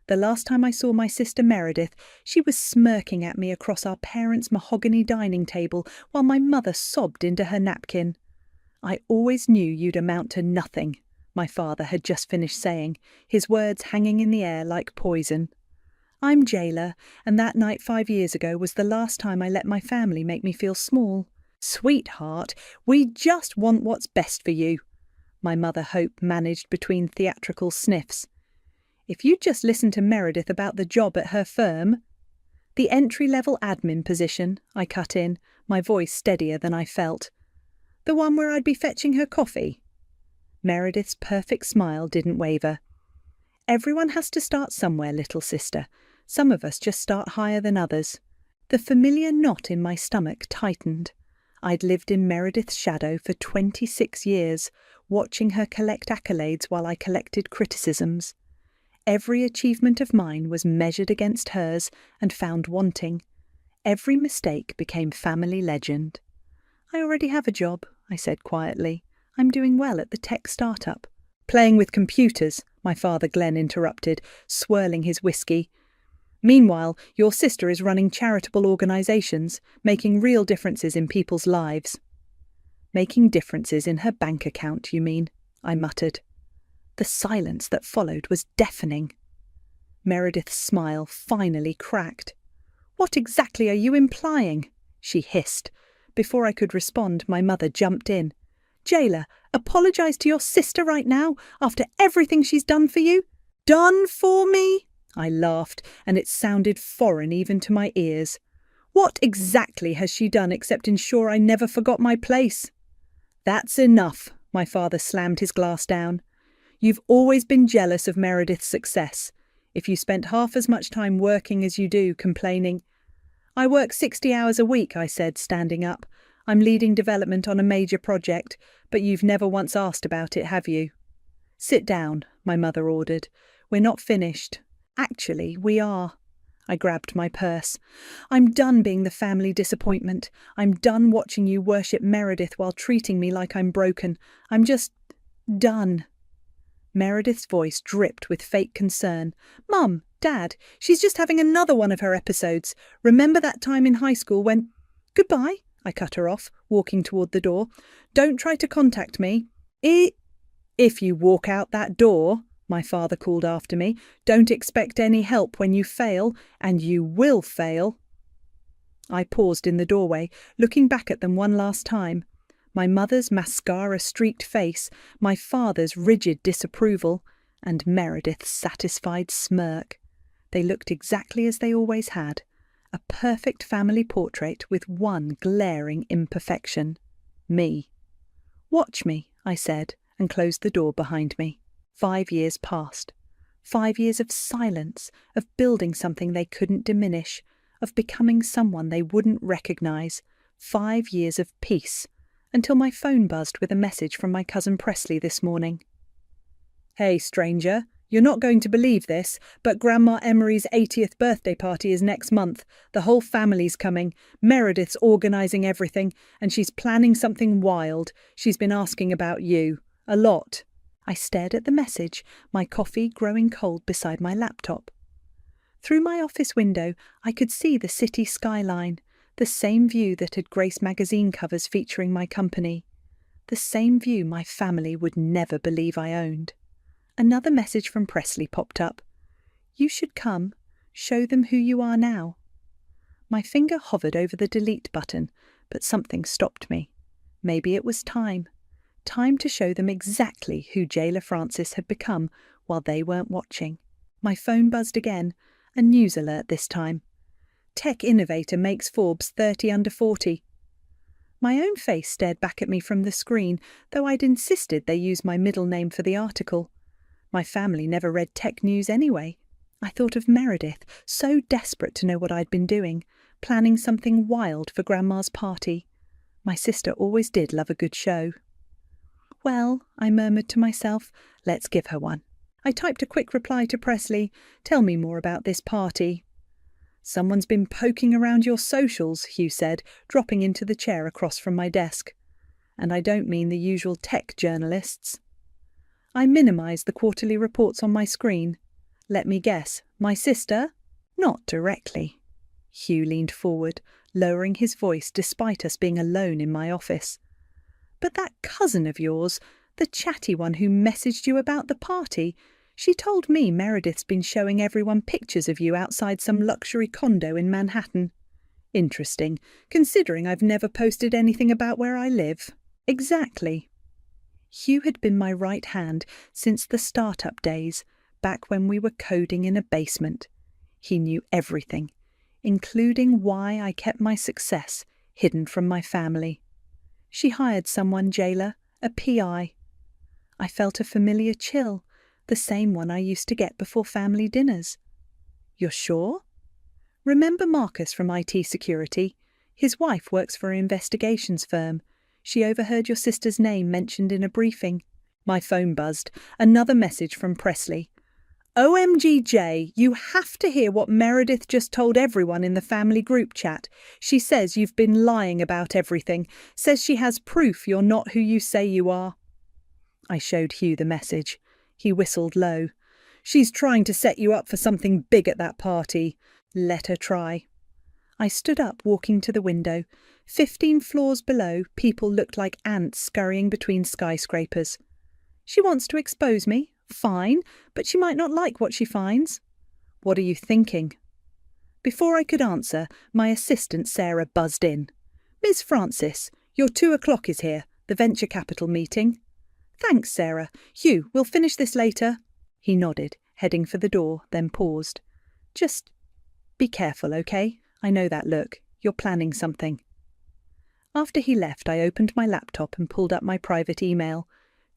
The last time I saw my sister Meredith, she was smirking at me across our parents' mahogany dining table while my mother sobbed into her napkin. "I always knew you'd amount to nothing," my father had just finished saying, his words hanging in the air like poison. "I'm jailer, and that night 5 years ago was the last time I let my family make me feel small. Sweetheart, we just want what's best for you," my mother Hope managed between theatrical sniffs. "If you'd just listened to Meredith about the job at her firm—" "The entry-level admin position," I cut in, my voice steadier than I felt. "The one where I'd be fetching her coffee?" Meredith's perfect smile didn't waver. "Everyone has to start somewhere, little sister. Some of us just start higher than others." The familiar knot in my stomach tightened. I'd lived in Meredith's shadow for 26 years, watching her collect accolades while I collected criticisms. Every achievement of mine was measured against hers and found wanting. Every mistake became family legend. "I already have a job," I said quietly. "I'm doing well at the tech startup." "Playing with computers," my father Glenn interrupted, swirling his whiskey. "Meanwhile, your sister is running charitable organisations, making real differences in people's lives." "Making differences in her bank account, you mean?" I muttered. The silence that followed was deafening. Meredith's smile finally cracked. "What exactly are you implying?" she hissed. Before I could respond, my mother jumped in. "Jailer, apologise to your sister right now, after everything she's done for you?" "Done for me?" I laughed, and it sounded foreign even to my ears. "What exactly has she done except ensure I never forgot my place?" "That's enough," my father slammed his glass down. "You've always been jealous of Meredith's success. If you spent half as much time working as you do complaining—" "I work 60 hours a week," I said, standing up. "I'm leading development on a major project, but you've never once asked about it, have you?" "Sit down," my mother ordered. "We're not finished. Actually, we are." I grabbed my purse. "I'm done being the family disappointment. I'm done watching you worship Meredith while treating me like I'm broken. I'm just done." Meredith's voice dripped with fake concern. "Mum, Dad, she's just having another one of her episodes. Remember that time in high school when—" "Goodbye," I cut her off, walking toward the door. "Don't try to contact me." If you walk out that door," my father called after me, "don't expect any help when you fail, and you will fail." I paused in the doorway, looking back at them one last time. My mother's mascara-streaked face, my father's rigid disapproval, and Meredith's satisfied smirk. They looked exactly as they always had, a perfect family portrait with one glaring imperfection: me. "Watch me," I said, and closed the door behind me. 5 years passed. 5 years of silence, of building something they couldn't diminish, of becoming someone they wouldn't recognise. 5 years of peace, until my phone buzzed with a message from my cousin Presley this morning. "Hey, stranger, you're not going to believe this, but Grandma Emery's 80th birthday party is next month. The whole family's coming. Meredith's organising everything, and she's planning something wild. She's been asking about you. A lot." I stared at the message, my coffee growing cold beside my laptop. Through my office window, I could see the city skyline, the same view that had graced magazine covers featuring my company, the same view my family would never believe I owned. Another message from Presley popped up. "You should come. Show them who you are now." My finger hovered over the delete button, but something stopped me. Maybe it was time. Time to show them exactly who Jailer Francis had become while they weren't watching. My phone buzzed again, a news alert this time. "Tech innovator makes Forbes 30 under 40. My own face stared back at me from the screen, though I'd insisted they use my middle name for the article. My family never read tech news anyway. I thought of Meredith, so desperate to know what I'd been doing, planning something wild for Grandma's party. My sister always did love a good show. "Well," I murmured to myself, "let's give her one." I typed a quick reply to Presley. "Tell me more about this party." "Someone's been poking around your socials," Hugh said, dropping into the chair across from my desk. "And I don't mean the usual tech journalists." I minimised the quarterly reports on my screen. Let me guess, My sister? Not directly. Hugh leaned forward, lowering his voice despite us being alone in my office. But that cousin of yours, the chatty one who messaged you about the party, she told me Meredith's been showing everyone pictures of you outside some luxury condo in Manhattan. Interesting, considering I've never posted anything about where I live. Exactly. Hugh had been my right hand since the startup days, back when we were coding in a basement. He knew everything, including why I kept my success hidden from my family. She hired someone, jailer, a PI. I felt a familiar chill, the same one I used to get before family dinners. You're sure? Remember Marcus from IT security? His wife works for an investigations firm. She overheard your sister's name mentioned in a briefing. My phone buzzed. Another message from Presley. OMGJ, you have to hear what Meredith just told everyone in the family group chat. She says you've been lying about everything. Says she has proof you're not who you say you are. I showed Hugh the message. He whistled low. She's trying to set you up for something big at that party. Let her try. I stood up, walking to the window. 15 floors below, people looked like ants scurrying between skyscrapers. She wants to expose me. Fine, but she might not like what she finds. What are you thinking? Before I could answer, my assistant Sarah buzzed in. Miss Francis, your 2:00 is here, the venture capital meeting. Thanks, Sarah. Hugh, we'll finish this later. He nodded, heading for the door, then paused. Just be careful, okay? I know that look. You're planning something. After he left, I opened my laptop and pulled up my private email.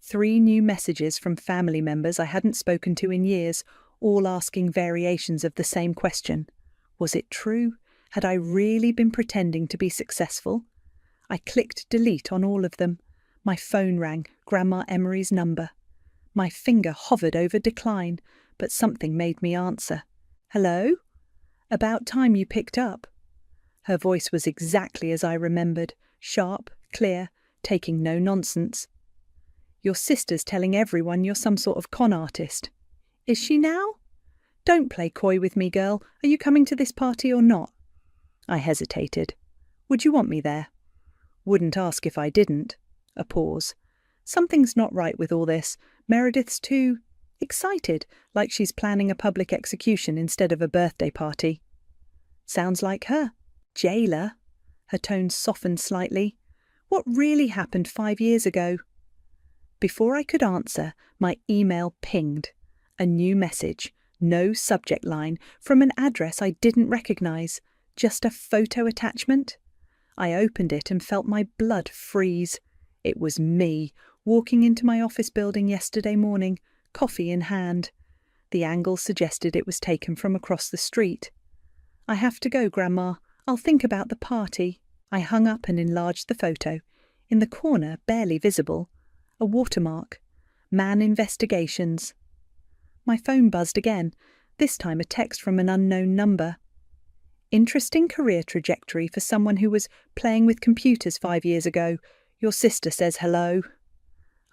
3 new messages from family members I hadn't spoken to in years, all asking variations of the same question. Was it true? Had I really been pretending to be successful? I clicked delete on all of them. My phone rang, Grandma Emery's number. My finger hovered over decline, but something made me answer. Hello? About time you picked up. Her voice was exactly as I remembered, sharp, clear, taking no nonsense. Your sister's telling everyone you're some sort of con artist. Is she now? Don't play coy with me, girl. Are you coming to this party or not? I hesitated. Would you want me there? Wouldn't ask if I didn't. A pause. Something's not right with all this. Meredith's too excited, like she's planning a public execution instead of a birthday party. Sounds like her. Jailer. Her tone softened slightly. What really happened 5 years ago? Before I could answer, my email pinged. A new message, no subject line, from an address I didn't recognize, just a photo attachment. I opened it and felt my blood freeze. It was me, walking into my office building yesterday morning, coffee in hand. The angle suggested it was taken from across the street. I have to go, Grandma. I'll think about the party. I hung up and enlarged the photo. In the corner, barely visible, a watermark. Man Investigations. My phone buzzed again, this time a text from an unknown number. Interesting career trajectory for someone who was playing with computers 5 years ago. Your sister says hello.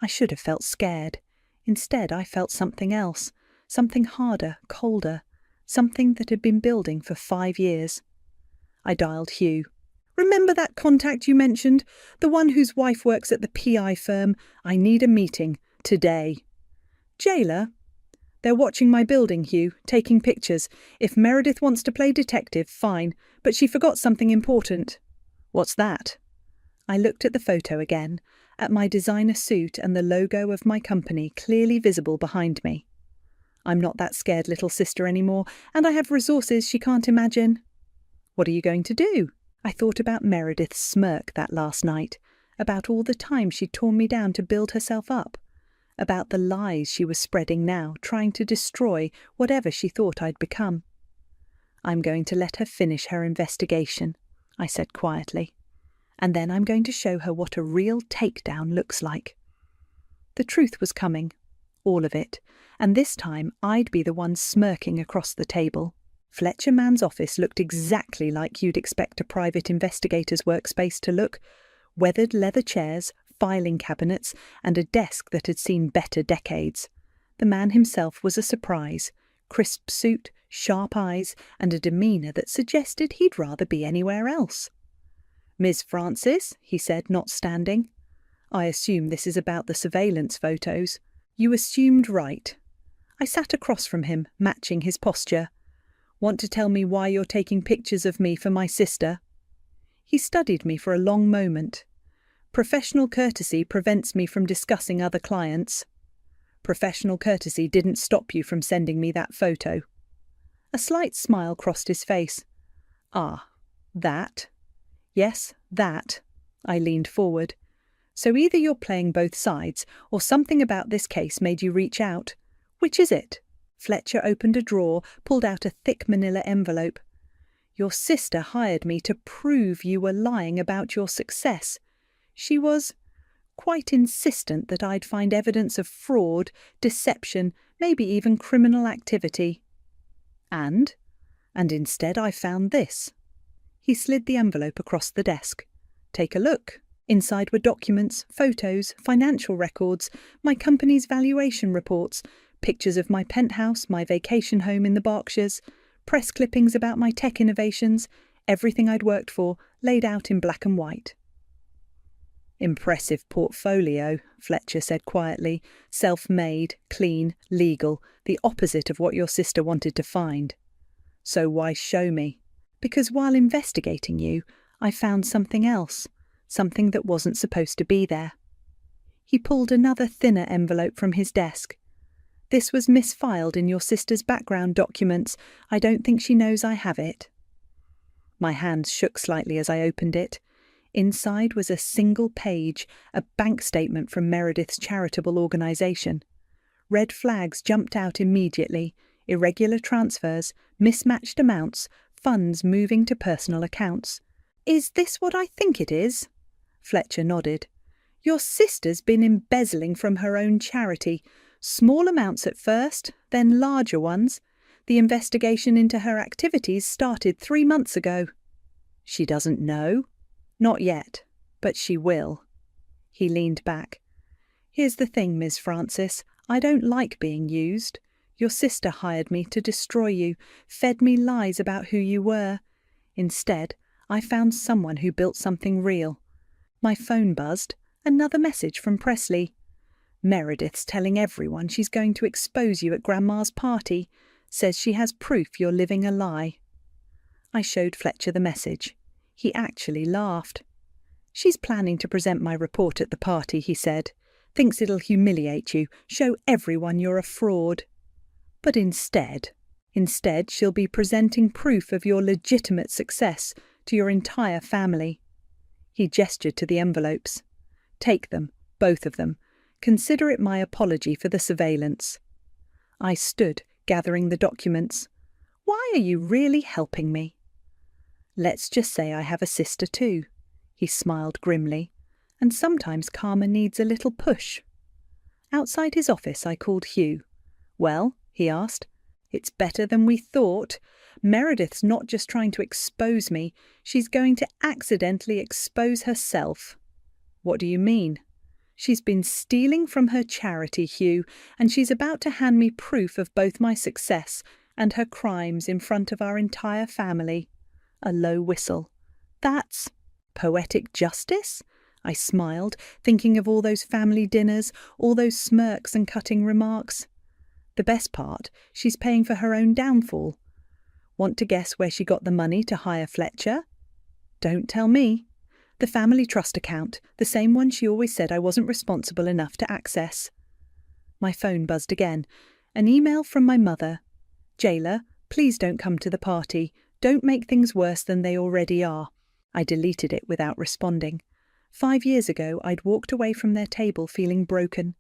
I should have felt scared. Instead, I felt something else, something harder, colder, something that had been building for 5 years. I dialed Hugh. Remember that contact you mentioned? The one whose wife works at the PI firm? I need a meeting. Today. Jailer? They're watching my building, Hugh, taking pictures. If Meredith wants to play detective, fine, but she forgot something important. What's that? I looked at the photo again, at my designer suit and the logo of my company clearly visible behind me. I'm not that scared little sister anymore, and I have resources she can't imagine. What are you going to do? I thought about Meredith's smirk that last night, about all the time she'd torn me down to build herself up, about the lies she was spreading now, trying to destroy whatever she thought I'd become. I'm going to let her finish her investigation, I said quietly, and then I'm going to show her what a real takedown looks like. The truth was coming, all of it, and this time I'd be the one smirking across the table. Fletcher Mann's office looked exactly like you'd expect a private investigator's workspace to look. Weathered leather chairs, filing cabinets, and a desk that had seen better decades. The man himself was a surprise. Crisp suit, sharp eyes, and a demeanour that suggested he'd rather be anywhere else. "Miss Francis," he said, not standing. "I assume this is about the surveillance photos." "You assumed right." I sat across from him, matching his posture. "Want to tell me why you're taking pictures of me for my sister?" He studied me for a long moment. "Professional courtesy prevents me from discussing other clients." "Professional courtesy didn't stop you from sending me that photo." A slight smile crossed his face. "Ah, that?" "Yes, that." I leaned forward. "So either you're playing both sides, or something about this case made you reach out. Which is it?" Fletcher opened a drawer, pulled out a thick manila envelope. "Your sister hired me to prove you were lying about your success. She was quite insistent that I'd find evidence of fraud, deception, maybe even criminal activity. And instead I found this." He slid the envelope across the desk. "Take a look." Inside were documents, photos, financial records, my company's valuation reports, pictures of my penthouse, my vacation home in the Berkshires, press clippings about my tech innovations, everything I'd worked for, laid out in black and white. "Impressive portfolio," Fletcher said quietly. "Self-made, clean, legal, the opposite of what your sister wanted to find. So why show me?" "Because while investigating you, I found something else, something that wasn't supposed to be there." He pulled another thinner envelope from his desk. "This was misfiled in your sister's background documents. I don't think she knows I have it." My hands shook slightly as I opened it. Inside was a single page, a bank statement from Meredith's charitable organisation. Red flags jumped out immediately: irregular transfers, mismatched amounts, funds moving to personal accounts. "Is this what I think it is?" Fletcher nodded. "Your sister's been embezzling from her own charity. Small amounts at first, then larger ones. The investigation into her activities started 3 months ago." "She doesn't know?" "Not yet, but she will." He leaned back. "Here's the thing, Ms. Francis. I don't like being used. Your sister hired me to destroy you, fed me lies about who you were. Instead, I found someone who built something real." My phone buzzed. Another message from Presley. "Meredith's telling everyone she's going to expose you at Grandma's party. Says she has proof you're living a lie." I showed Fletcher the message. He actually laughed. "She's planning to present my report at the party," he said. "Thinks it'll humiliate you, show everyone you're a fraud. But instead she'll be presenting proof of your legitimate success to your entire family." He gestured to the envelopes. "Take them, both of them. Consider it my apology for the surveillance." I stood, gathering the documents. "Why are you really helping me?" "Let's just say I have a sister too." He smiled grimly. "And sometimes karma needs a little push." Outside his office I called Hugh. "Well?" he asked. "It's better than we thought. Meredith's not just trying to expose me, she's going to accidentally expose herself." "What do you mean?" "She's been stealing from her charity, Hugh, and she's about to hand me proof of both my success and her crimes in front of our entire family." A low whistle. "That's poetic justice?" I smiled, thinking of all those family dinners, all those smirks and cutting remarks. "The best part, she's paying for her own downfall." "Want to guess where she got the money to hire Fletcher?" "Don't tell me." "The family trust account, the same one she always said I wasn't responsible enough to access." My phone buzzed again. An email from my mother. "Jailer, please don't come to the party. Don't make things worse than they already are." I deleted it without responding. 5 years ago, I'd walked away from their table feeling broken.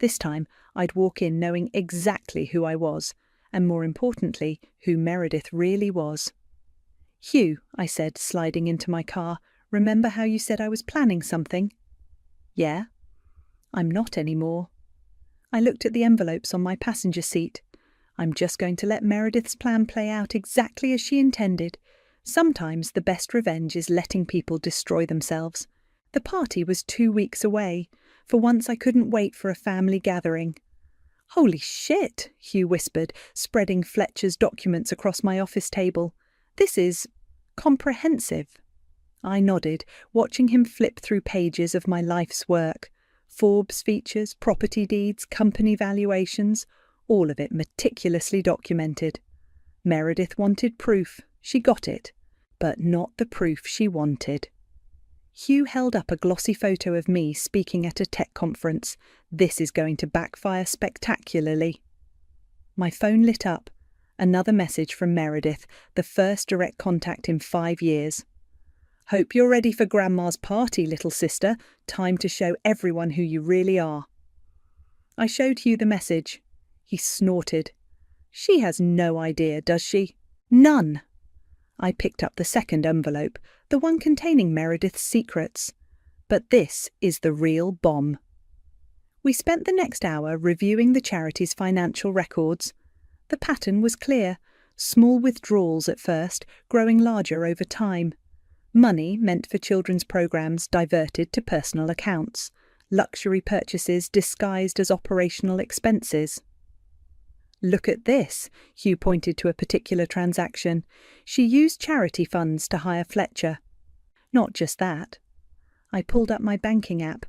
This time, I'd walk in knowing exactly who I was, and more importantly, who Meredith really was. "Hugh," I said, sliding into my car, "remember how you said I was planning something?" "Yeah." "I'm not anymore." I looked at the envelopes on my passenger seat. "I'm just going to let Meredith's plan play out exactly as she intended. Sometimes the best revenge is letting people destroy themselves." The party was 2 weeks away. For once I couldn't wait for a family gathering. Holy shit, Hugh whispered, spreading Fletcher's documents across my office table. This is comprehensive. I nodded, watching him flip through pages of my life's work. Forbes features, property deeds, company valuations, all of it meticulously documented. Meredith wanted proof. She got it, but not the proof she wanted. Hugh held up a glossy photo of me speaking at a tech conference. This is going to backfire spectacularly. My phone lit up. Another message from Meredith, the first direct contact in 5 years. Hope you're ready for Grandma's party, little sister. Time to show everyone who you really are. I showed Hugh the message. He snorted. She has no idea, does she? None. I picked up the second envelope, the one containing Meredith's secrets. But this is the real bomb. We spent the next hour reviewing the charity's financial records. The pattern was clear. Small withdrawals at first, growing larger over time. Money meant for children's programs diverted to personal accounts. Luxury purchases disguised as operational expenses. Look at this, Hugh pointed to a particular transaction. She used charity funds to hire Fletcher. Not just that. I pulled up my banking app.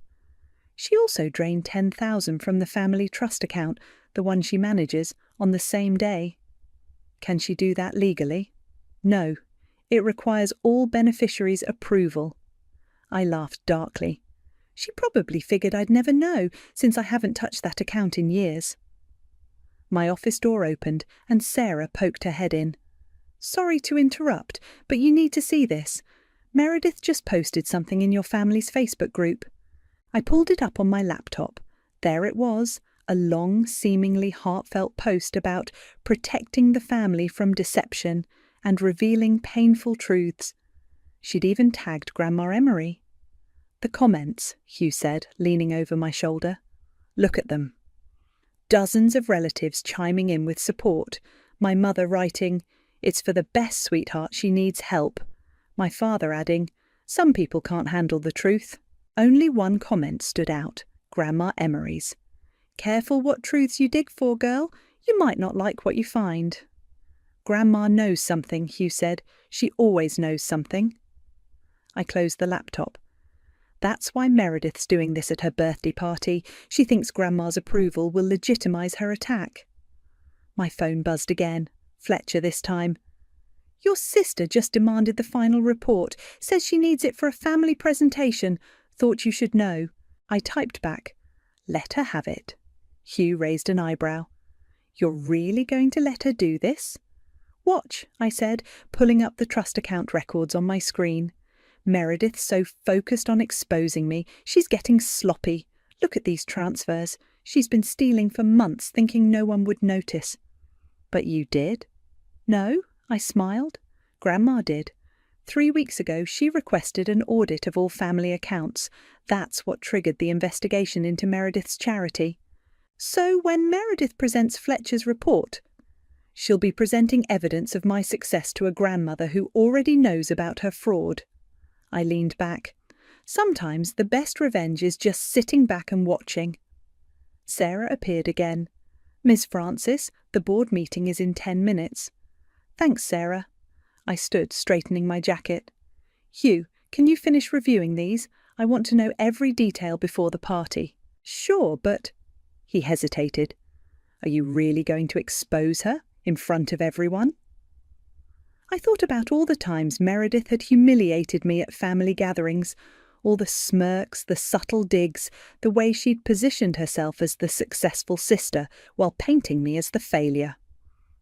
She also drained $10,000 from the family trust account, the one she manages, on the same day. Can she do that legally? No. It requires all beneficiaries' approval. I laughed darkly. She probably figured I'd never know, since I haven't touched that account in years. My office door opened, and Sarah poked her head in. Sorry to interrupt, but you need to see this. Meredith just posted something in your family's Facebook group. I pulled it up on my laptop. There it was, a long, seemingly heartfelt post about protecting the family from deception and revealing painful truths. She'd even tagged Grandma Emery. The comments, Hugh said, leaning over my shoulder. Look at them. Dozens of relatives chiming in with support. My mother writing, "It's for the best, sweetheart, she needs help." My father adding, "Some people can't handle the truth." Only one comment stood out, Grandma Emery's. "Careful what truths you dig for, girl. You might not like what you find." Grandma knows something, Hugh said. She always knows something. I closed the laptop. That's why Meredith's doing this at her birthday party. She thinks Grandma's approval will legitimize her attack. My phone buzzed again. Fletcher this time. "Your sister just demanded the final report. Says she needs it for a family presentation. Thought you should know." I typed back, "Let her have it." Hugh raised an eyebrow. "You're really going to let her do this?" "Watch," I said, pulling up the trust account records on my screen. Meredith's so focused on exposing me, she's getting sloppy. Look at these transfers. She's been stealing for months, thinking no one would notice. "But you did?" "No," I smiled. "Grandma did. 3 weeks ago, she requested an audit of all family accounts. That's what triggered the investigation into Meredith's charity. So when Meredith presents Fletcher's report, she'll be presenting evidence of my success to a grandmother who already knows about her fraud." I leaned back. Sometimes the best revenge is just sitting back and watching. Sarah appeared again. "Miss Francis, the board meeting is in 10 minutes. "Thanks, Sarah." I stood, straightening my jacket. "Hugh, can you finish reviewing these? I want to know every detail before the party." "Sure, but—" He hesitated. "Are you really going to expose her in front of everyone?" I thought about all the times Meredith had humiliated me at family gatherings, all the smirks, the subtle digs, the way she'd positioned herself as the successful sister while painting me as the failure.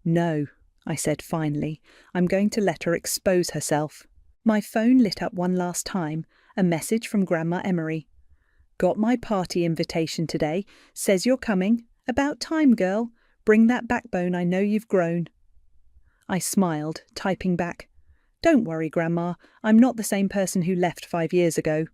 "No," I said finally, "I'm going to let her expose herself." My phone lit up one last time, a message from Grandma Emery. "Got my party invitation today. Says you're coming. About time, girl. Bring that backbone I know you've grown." I smiled, typing back, "Don't worry, Grandma. I'm not the same person who left 5 years ago."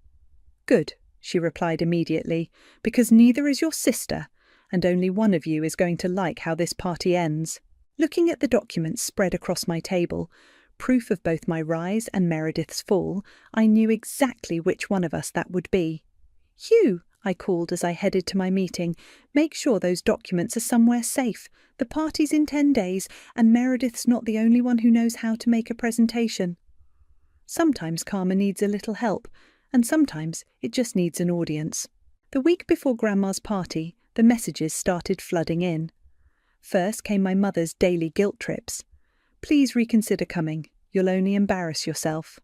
"Good," she replied immediately, "because neither is your sister, and only one of you is going to like how this party ends." Looking at the documents spread across my table, proof of both my rise and Meredith's fall, I knew exactly which one of us that would be. "Hugh, I called as I headed to my meeting. Make sure those documents are somewhere safe. The party's in 10 days, and Meredith's not the only one who knows how to make a presentation. Sometimes karma needs a little help, and sometimes it just needs an audience. The week before Grandma's party, the messages started flooding in. First came my mother's daily guilt trips. Please reconsider coming. You'll only embarrass yourself.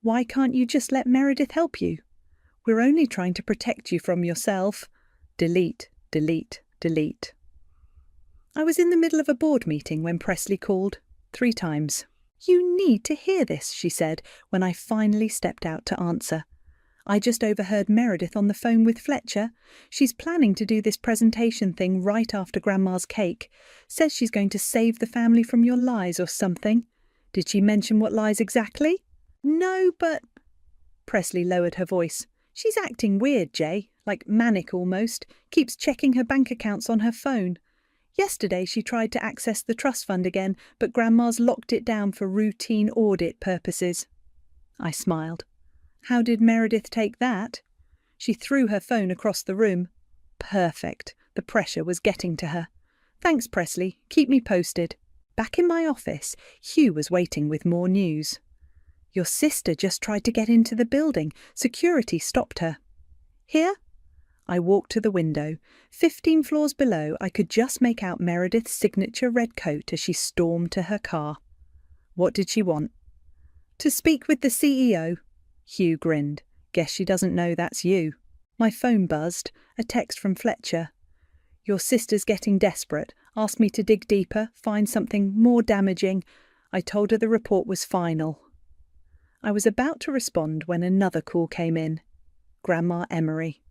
Why can't you just let Meredith help you? We're only trying to protect you from yourself. Delete, delete, delete. I was in the middle of a board meeting when Presley called 3 times. You need to hear this, she said, when I finally stepped out to answer. I just overheard Meredith on the phone with Fletcher. She's planning to do this presentation thing right after Grandma's cake. Says she's going to save the family from your lies or something. Did she mention what lies exactly? No, but... Presley lowered her voice. She's acting weird, Jay, like manic almost. Keeps checking her bank accounts on her phone. Yesterday she tried to access the trust fund again, but Grandma's locked it down for routine audit purposes. I smiled. How did Meredith take that? She threw her phone across the room. Perfect. The pressure was getting to her. Thanks, Presley. Keep me posted. Back in my office, Hugh was waiting with more news. Your sister just tried to get into the building. Security stopped her. Here? I walked to the window. 15 floors below, I could just make out Meredith's signature red coat as she stormed to her car. What did she want? To speak with the CEO. Hugh grinned. Guess she doesn't know that's you. My phone buzzed. A text from Fletcher. Your sister's getting desperate. Asked me to dig deeper, find something more damaging. I told her the report was final. I was about to respond when another call came in. Grandma Emery.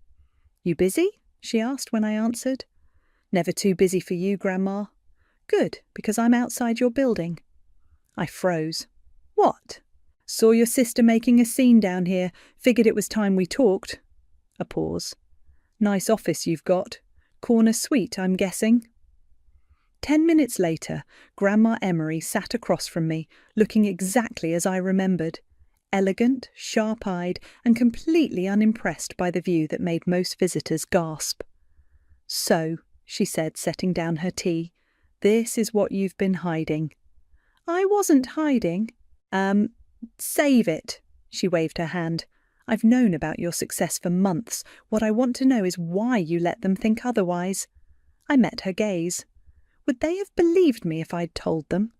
You busy? She asked when I answered. Never too busy for you, Grandma. Good, because I'm outside your building. I froze. What? Saw your sister making a scene down here. Figured it was time we talked. A pause. Nice office you've got. Corner suite, I'm guessing. 10 minutes later, Grandma Emery sat across from me, looking exactly as I remembered. Elegant, sharp-eyed, and completely unimpressed by the view that made most visitors gasp. So, she said, setting down her tea, this is what you've been hiding. I wasn't hiding. Save it. She waved her hand. I've known about your success for months. What I want to know is why you let them think otherwise. I met her gaze. Would they have believed me if I'd told them?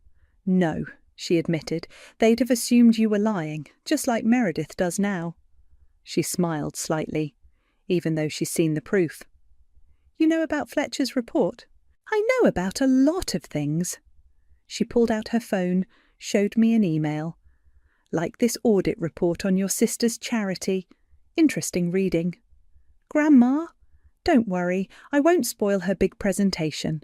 No, she admitted. They'd have assumed you were lying, just like Meredith does now. She smiled slightly, even though she's seen the proof. You know about Fletcher's report? I know about a lot of things. She pulled out her phone, showed me an email. Like this audit report on your sister's charity. Interesting reading. Grandma, don't worry, I won't spoil her big presentation.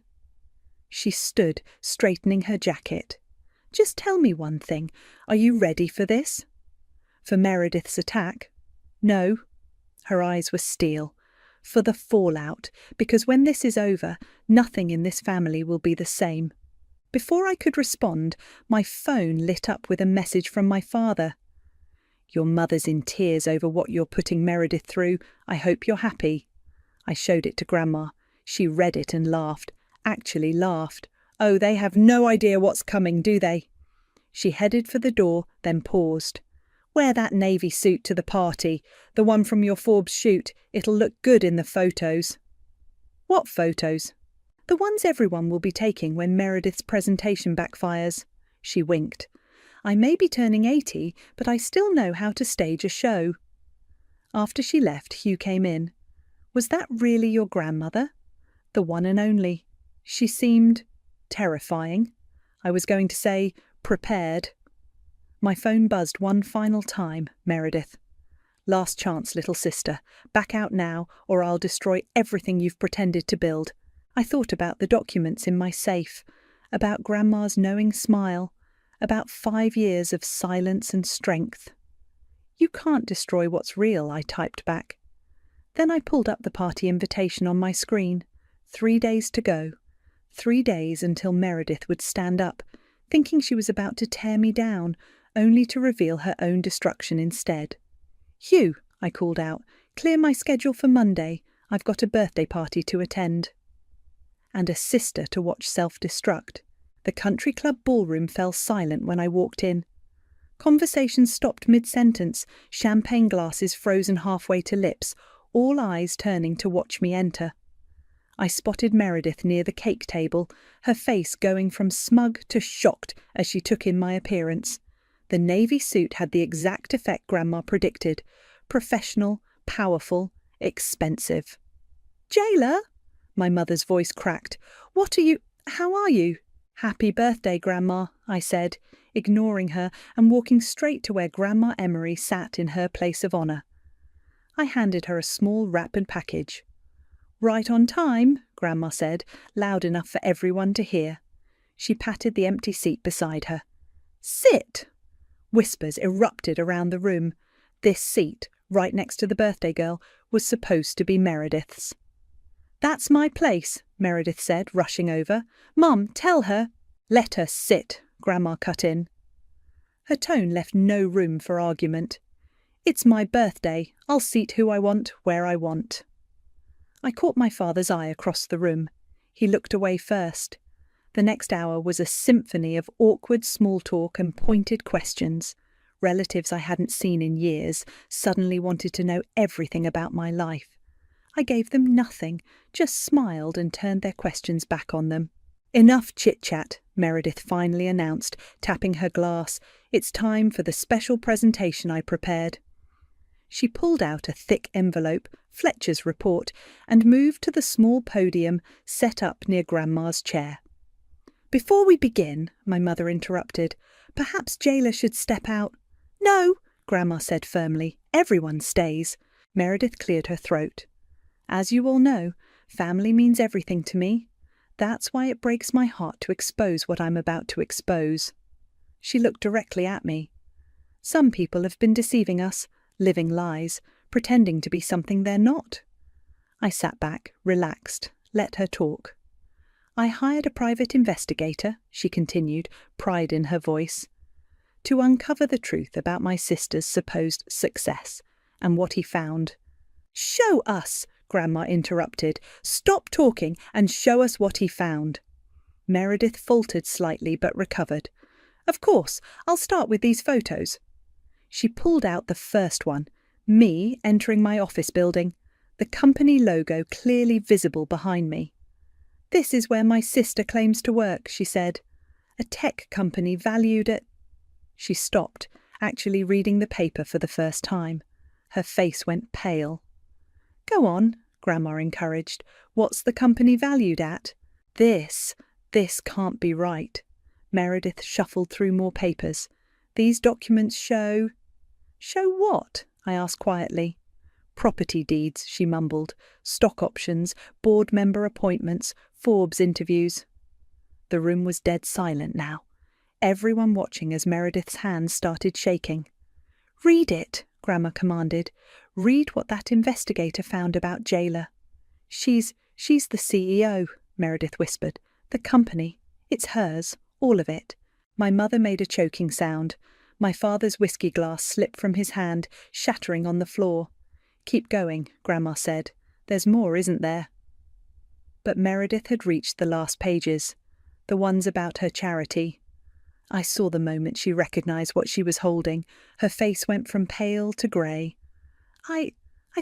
She stood, straightening her jacket. Just tell me one thing. Are you ready for this? For Meredith's attack? No. Her eyes were steel. For the fallout, because when this is over, nothing in this family will be the same. Before I could respond, my phone lit up with a message from my father. Your mother's in tears over what you're putting Meredith through. I hope you're happy. I showed it to Grandma. She read it and laughed. Actually laughed. Oh, they have no idea what's coming, do they? She headed for the door, then paused. Wear that navy suit to the party, the one from your Forbes shoot. It'll look good in the photos. What photos? The ones everyone will be taking when Meredith's presentation backfires. She winked. I may be turning 80, but I still know how to stage a show. After she left, Hugh came in. Was that really your grandmother? The one and only. She seemed terrifying. I was going to say prepared. My phone buzzed one final time, Meredith. Last chance, little sister. Back out now, or I'll destroy everything you've pretended to build. I thought about the documents in my safe, about Grandma's knowing smile, about 5 years of silence and strength. You can't destroy what's real, I typed back. Then I pulled up the party invitation on my screen. 3 days to go. 3 days until Meredith would stand up, thinking she was about to tear me down, only to reveal her own destruction instead. Hugh, I called out, Clear my schedule for Monday. I've got a birthday party to attend. And a sister to watch self-destruct. The country club ballroom fell silent when I walked in. Conversation stopped mid-sentence, champagne glasses frozen halfway to lips, all eyes turning to watch me enter. I spotted Meredith near the cake table, her face going from smug to shocked as she took in my appearance. The navy suit had the exact effect Grandma predicted. Professional, powerful, expensive. "Jayla?" My mother's voice cracked. How are you?" "Happy birthday, Grandma," I said, ignoring her and walking straight to where Grandma Emery sat in her place of honour. I handed her a small wrapped package. "Right on time," Grandma said, loud enough for everyone to hear. She patted the empty seat beside her. "Sit!" Whispers erupted around the room. This seat, right next to the birthday girl, was supposed to be Meredith's. "That's my place," Meredith said, rushing over. "Mum, tell her—" "Let her sit," Grandma cut in. Her tone left no room for argument. "It's my birthday. I'll seat who I want, where I want." I caught my father's eye across the room. He looked away first. The next hour was a symphony of awkward small talk and pointed questions. Relatives I hadn't seen in years suddenly wanted to know everything about my life. I gave them nothing, just smiled and turned their questions back on them. "Enough chit-chat," Meredith finally announced, tapping her glass. "It's time for the special presentation I prepared." She pulled out a thick envelope, Fletcher's report, and moved to the small podium set up near Grandma's chair. "Before we begin," my mother interrupted, "perhaps Jayla should step out." "No," Grandma said firmly. "Everyone stays." Meredith cleared her throat. "As you all know, family means everything to me. That's why it breaks my heart to expose what I'm about to expose." She looked directly at me. "Some people have been deceiving us, living lies, pretending to be something they're not." I sat back, relaxed, let her talk. "I hired a private investigator," she continued, pride in her voice, "to uncover the truth about my sister's supposed success, and what he found." "Show us!" Grandma interrupted. "Stop talking and show us what he found." Meredith faltered slightly but recovered. "Of course, I'll start with these photos." She pulled out the first one, me entering my office building, the company logo clearly visible behind me. "This is where my sister claims to work," she said. "A tech company valued at—" She stopped, actually reading the paper for the first time. Her face went pale. "Go on," Grandma encouraged. "What's the company valued at?" This can't be right." Meredith shuffled through more papers. "These documents show—" "Show what?" I asked quietly. "Property deeds," she mumbled. "Stock options, board member appointments, Forbes interviews." The room was dead silent now, everyone watching as Meredith's hands started shaking. "Read it," Grandma commanded. "Read what that investigator found about Jayla." She's the CEO," Meredith whispered. "The company. It's hers, all of it." My mother made a choking sound. My father's whiskey glass slipped from his hand, shattering on the floor. "Keep going," Grandma said. "There's more, isn't there?" But Meredith had reached the last pages, the ones about her charity. I saw the moment she recognised what she was holding. Her face went from pale to grey. I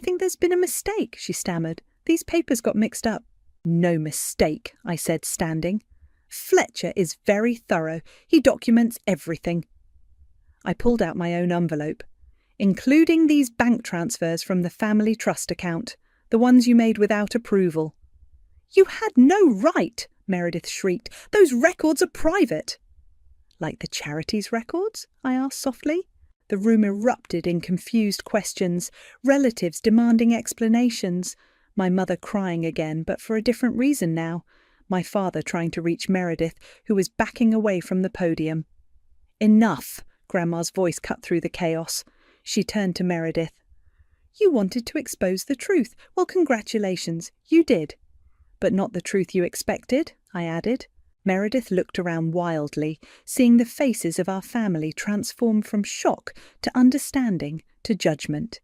think there's been a mistake," she stammered. "These papers got mixed up." "No mistake," I said, standing. "Fletcher is very thorough. He documents everything." I pulled out my own envelope. "Including these bank transfers from the family trust account, the ones you made without approval." "You had no right!" Meredith shrieked. "Those records are private." "Like the charity's records?" I asked softly. The room erupted in confused questions, relatives demanding explanations, my mother crying again, but for a different reason now, my father trying to reach Meredith, who was backing away from the podium. "Enough!" Grandma's voice cut through the chaos. She turned to Meredith. "You wanted to expose the truth. Well, congratulations, you did." "But not the truth you expected," I added. Meredith looked around wildly, seeing the faces of our family transform from shock to understanding to judgment.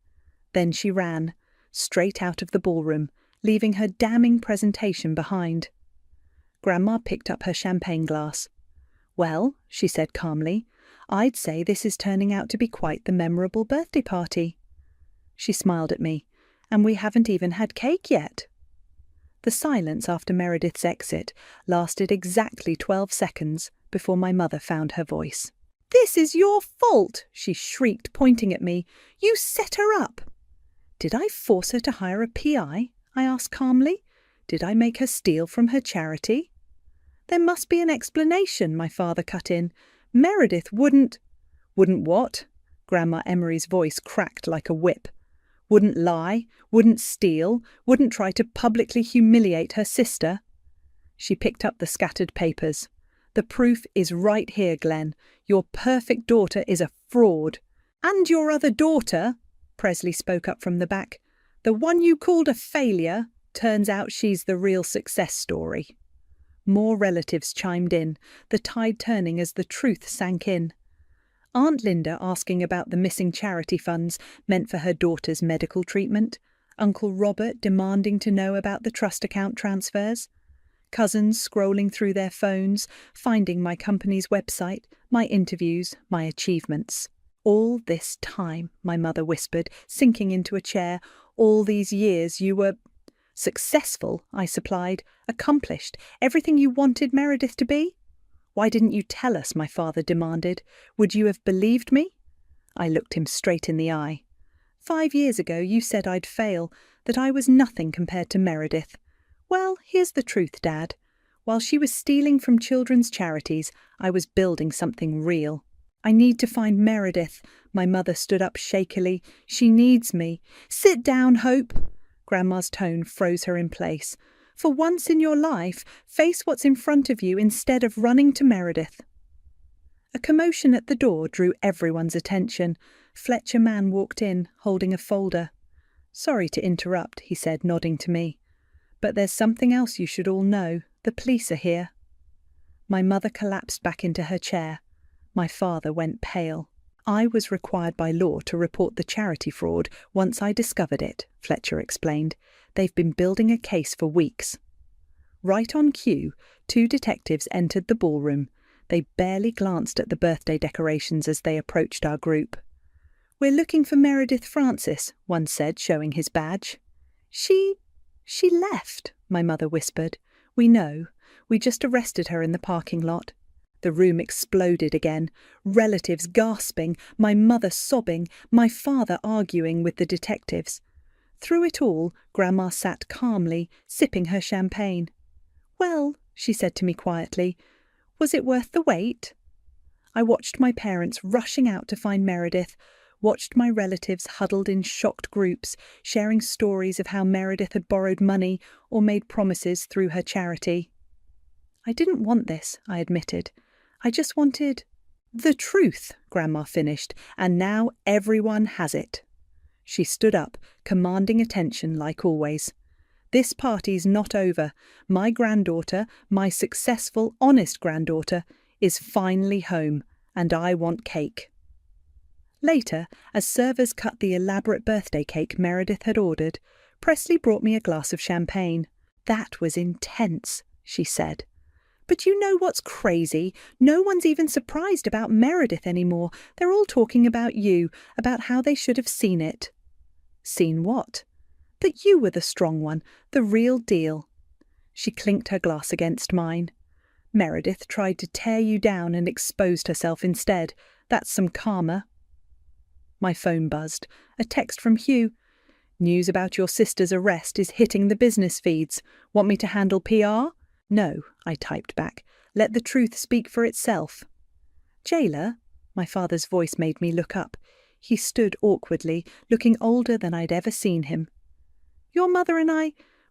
Then she ran, straight out of the ballroom, leaving her damning presentation behind. Grandma picked up her champagne glass. "Well," she said calmly, "I'd say this is turning out to be quite the memorable birthday party." She smiled at me. "And we haven't even had cake yet." The silence after Meredith's exit lasted exactly 12 seconds before my mother found her voice. "This is your fault!" she shrieked, pointing at me. "You set her up!" "Did I force her to hire a PI?" I asked calmly. "Did I make her steal from her charity?" "There must be an explanation," my father cut in. "Meredith wouldn't—" "Wouldn't what?" Grandma Emery's voice cracked like a whip. "Wouldn't lie, wouldn't steal, wouldn't try to publicly humiliate her sister." She picked up the scattered papers. "The proof is right here, Glenn. Your perfect daughter is a fraud." "And your other daughter," Presley spoke up from the back, "the one you called a failure, turns out she's the real success story." More relatives chimed in, the tide turning as the truth sank in. Aunt Linda asking about the missing charity funds meant for her daughter's medical treatment, Uncle Robert demanding to know about the trust account transfers, cousins scrolling through their phones, finding my company's website, my interviews, my achievements. "All this time," my mother whispered, sinking into a chair, "all these years you were—" "Successful," I supplied, "accomplished, everything you wanted Meredith to be?" "Why didn't you tell us?" my father demanded. "Would you have believed me?" I looked him straight in the eye. 5 years ago you said I'd fail, that I was nothing compared to Meredith. Well, here's the truth, Dad. While she was stealing from children's charities, I was building something real. I need to find Meredith." My mother stood up shakily. "She needs me." "Sit down, Hope." Grandma's tone froze her in place. "For once in your life, face what's in front of you instead of running to Meredith." A commotion at the door drew everyone's attention. Fletcher Mann walked in, holding a folder. "Sorry to interrupt," he said, nodding to me. "But there's something else you should all know. The police are here." My mother collapsed back into her chair. My father went pale. "I was required by law to report the charity fraud once I discovered it," Fletcher explained. "They've been building a case for weeks." Right on cue, 2 detectives entered the ballroom. They barely glanced at the birthday decorations as they approached our group. "We're looking for Meredith Francis," one said, showing his badge. She left," my mother whispered. "We know. We just arrested her in the parking lot." The room exploded again, relatives gasping, my mother sobbing, my father arguing with the detectives. Through it all, Grandma sat calmly, sipping her champagne. "Well," she said to me quietly, "was it worth the wait?" I watched my parents rushing out to find Meredith, watched my relatives huddled in shocked groups, sharing stories of how Meredith had borrowed money or made promises through her charity. "I didn't want this," I admitted. "I just wanted—" "The truth," Grandma finished, "and now everyone has it." She stood up, commanding attention like always. "This party's not over. My granddaughter, my successful, honest granddaughter, is finally home, and I want cake." Later, as servers cut the elaborate birthday cake Meredith had ordered, Presley brought me a glass of champagne. "That was intense," she said. "But you know what's crazy? No one's even surprised about Meredith anymore. They're all talking about you, about how they should have seen it." "Seen what?" "That you were the strong one, the real deal." She clinked her glass against mine. "Meredith tried to tear you down and exposed herself instead. That's some karma." My phone buzzed. A text from Hugh. "News about your sister's arrest is hitting the business feeds. Want me to handle PR?" "No," I typed back. "Let the truth speak for itself." "Jailer?" My father's voice made me look up. He stood awkwardly, looking older than I'd ever seen him. "Your mother and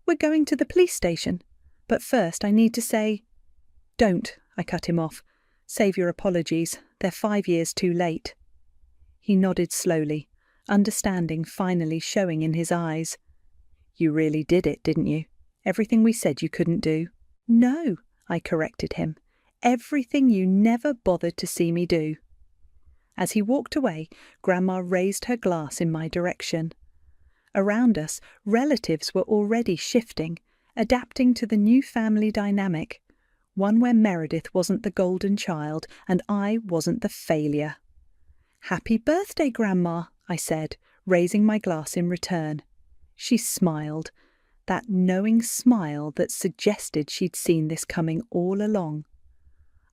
we're going to the police station. But first I need to say—" "Don't," I cut him off. "Save your apologies. They're 5 years too late." He nodded slowly, understanding finally showing in his eyes. "You really did it, didn't you? Everything we said you couldn't do?" "No," I corrected him. "Everything you never bothered to see me do." As he walked away, Grandma raised her glass in my direction. Around us, relatives were already shifting, adapting to the new family dynamic, one where Meredith wasn't the golden child and I wasn't the failure. "Happy birthday, Grandma," I said, raising my glass in return. She smiled, that knowing smile that suggested she'd seen this coming all along.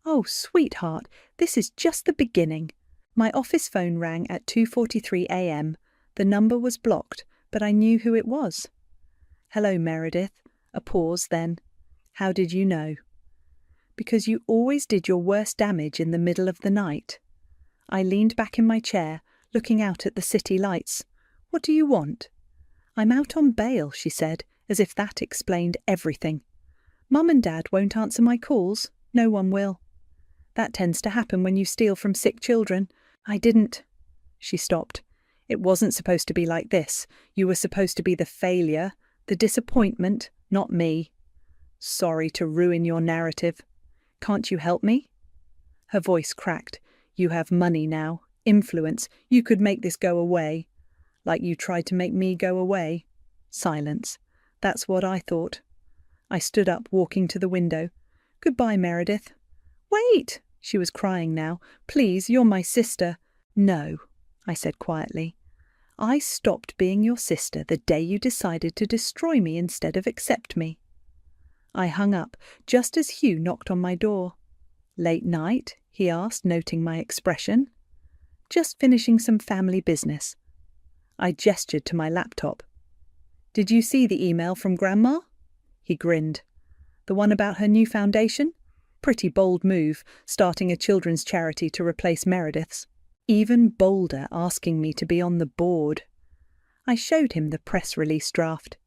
"Oh, sweetheart, this is just the beginning." My office phone rang at 2:43 a.m. The number was blocked, but I knew who it was. "Hello, Meredith." A pause, then, "How did you know?" "Because you always did your worst damage in the middle of the night." I leaned back in my chair, looking out at the city lights. "What do you want?" "I'm out on bail," she said, as if that explained everything. "Mum and Dad won't answer my calls. No one will. That tends to happen when you steal from sick children. I didn't." She stopped. "It wasn't supposed to be like this. You were supposed to be the failure, the disappointment, not me. Sorry to ruin your narrative. Can't you help me?" Her voice cracked. "You have money now, influence. You could make this go away. Like you tried to make me go away." Silence. "That's what I thought." I stood up, walking to the window. "Goodbye, Meredith." "Wait!" She was crying now. "Please, you're my sister." "No," I said quietly. "I stopped being your sister the day you decided to destroy me instead of accept me." I hung up, just as Hugh knocked on my door. "Late night?" he asked, noting my expression. "Just finishing some family business." I gestured to my laptop. "Did you see the email from Grandma?" He grinned. "The one about her new foundation? Pretty bold move, starting a children's charity to replace Meredith's. Even bolder, asking me to be on the board." I showed him the press release draft.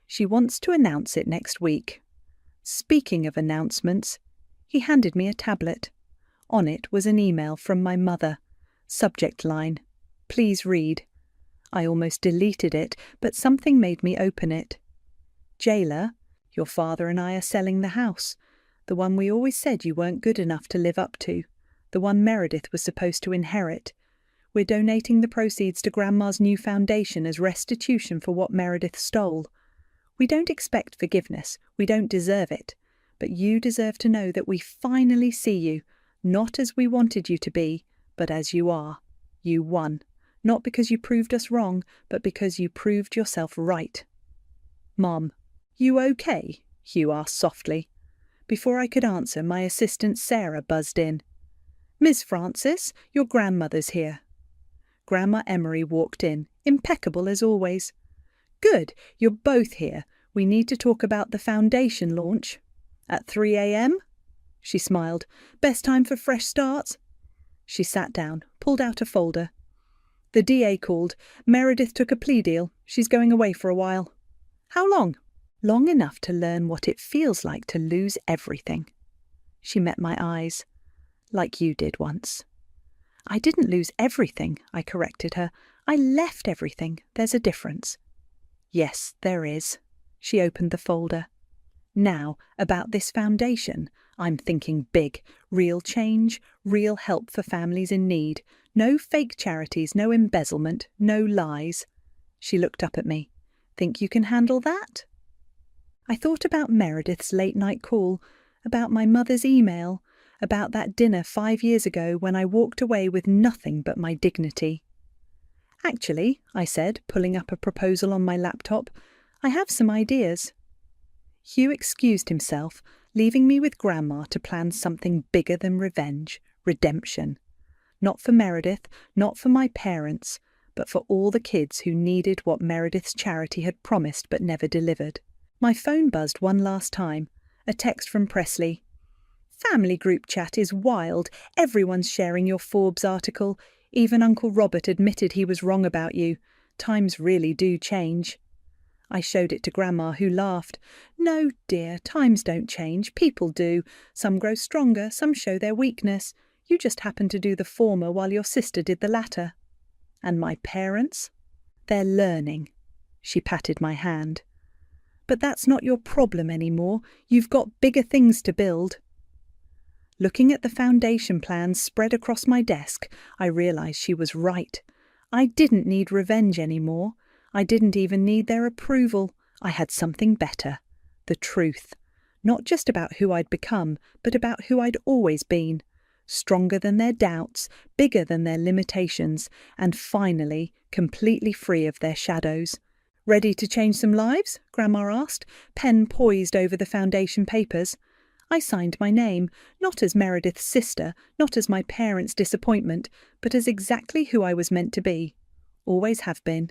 "She wants to announce it next week." Speaking of announcements, he handed me a tablet. On it was an email from my mother. Subject line, "Please read." I almost deleted it, but something made me open it. "Jailer, your father and I are selling the house. The one we always said you weren't good enough to live up to. The one Meredith was supposed to inherit. We're donating the proceeds to Grandma's new foundation as restitution for what Meredith stole. We don't expect forgiveness. We don't deserve it. But you deserve to know that we finally see you, not as we wanted you to be, but as you are. You won. Not because you proved us wrong, but because you proved yourself right." "Mom, you okay?" Hugh asked softly. Before I could answer, my assistant Sarah buzzed in. "Miss Francis, your grandmother's here." Grandma Emery walked in, impeccable as always. "Good, you're both here. We need to talk about the foundation launch." "At 3 a.m? She smiled. "Best time for fresh starts?" She sat down, pulled out a folder. "The DA called. Meredith took a plea deal. She's going away for a while." "How long?" "Long enough to learn what it feels like to lose everything." She met my eyes. "Like you did once." "I didn't lose everything," I corrected her. "I left everything. There's a difference." "Yes, there is." She opened the folder. "Now, about this foundation, I'm thinking big. Real change, real help for families in need. No fake charities, no embezzlement, no lies." She looked up at me. "Think you can handle that?" I thought about Meredith's late-night call, about my mother's email, about that dinner 5 years ago when I walked away with nothing but my dignity. "Actually," I said, pulling up a proposal on my laptop, "I have some ideas." Hugh excused himself, leaving me with Grandma to plan something bigger than revenge, redemption. Not for Meredith, not for my parents, but for all the kids who needed what Meredith's charity had promised but never delivered. My phone buzzed one last time. A text from Presley. "Family group chat is wild. Everyone's sharing your Forbes article. Even Uncle Robert admitted he was wrong about you. Times really do change." I showed it to Grandma, who laughed. "No, dear, times don't change. People do. Some grow stronger, some show their weakness. You just happened to do the former while your sister did the latter." "And my parents?" "They're learning." She patted my hand. "But that's not your problem anymore. You've got bigger things to build." Looking at the foundation plans spread across my desk, I realized she was right. I didn't need revenge anymore. I didn't even need their approval. I had something better. The truth. Not just about who I'd become, but about who I'd always been. Stronger than their doubts, bigger than their limitations, and finally, completely free of their shadows. Ready to change some lives? Grandma asked, pen poised over the foundation papers. I signed my name, not as Meredith's sister, not as my parents' disappointment, but as exactly who I was meant to be. Always have been.